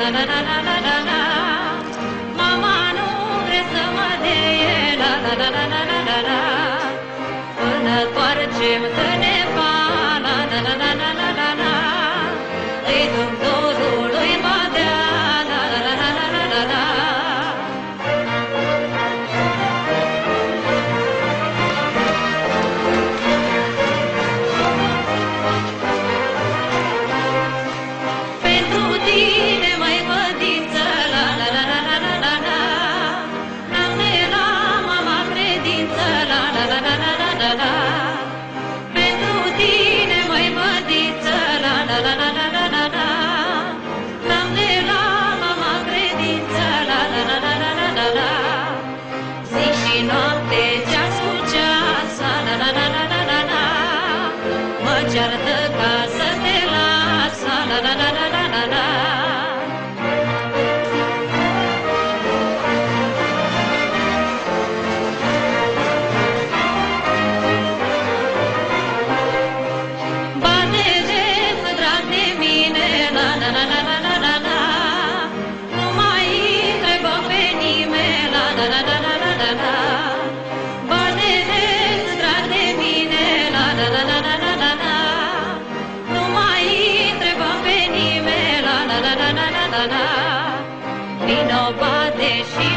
la la la la la la la. Mama nu vrea să mă deie, la la la la la la la la. Până toarcem tânepa, la la la la la la la la. Îi duc dorul lui Badea, la la la la la la la la. Pentru tine, măi bădiță, la la la la la la la la. N-am de la mama credință, la la la la la la la la. Pentru tine, măi bădiță, la la la la la la la la. N-am de la mama credință, la la la la la la la la. Zi și noapte, ceas cu ceas, la la la la la la la. Mă ceartă ca să te las, la la la la la la la. Bate-te, drag de mine, la la la la la la la la. Nu mai întrebă pe nimeni, la la la la la la la la. Bate-te, drag de mine, la la la la la la la la. Nu mai întrebă pe nimeni, la la la la la la la la. Vino, bate și